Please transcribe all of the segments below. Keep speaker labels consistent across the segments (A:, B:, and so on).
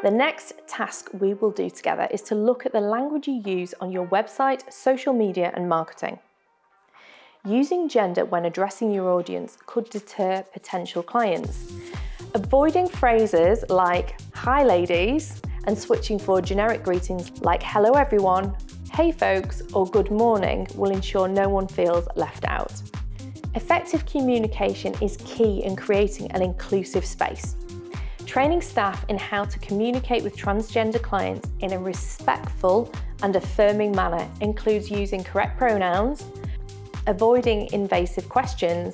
A: The next task we will do together is to look at the language you use on your website, social media, and marketing. Using gender when addressing your audience could deter potential clients. Avoiding phrases like "Hi ladies" and switching for generic greetings like "Hello everyone," "Hey folks," or "Good morning" will ensure no one feels left out. Effective communication is key in creating an inclusive space. Training staff in how to communicate with transgender clients in a respectful and affirming manner includes using correct pronouns, avoiding invasive questions,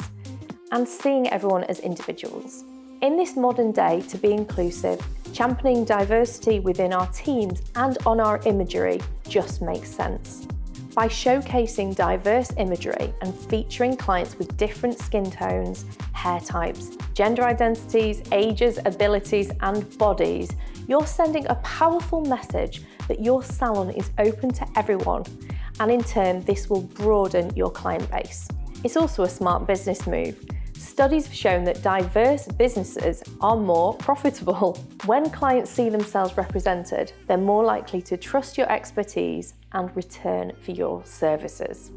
A: and seeing everyone as individuals. In this modern day, to be inclusive, championing diversity within our teams and on our imagery just makes sense. By showcasing diverse imagery and featuring clients with different skin tones, hair types, gender identities, ages, abilities, and bodies, you're sending a powerful message that your salon is open to everyone, and in turn, this will broaden your client base. It's also a smart business move. Studies have shown that diverse businesses are more profitable. When clients see themselves represented, they're more likely to trust your expertise and return for your services.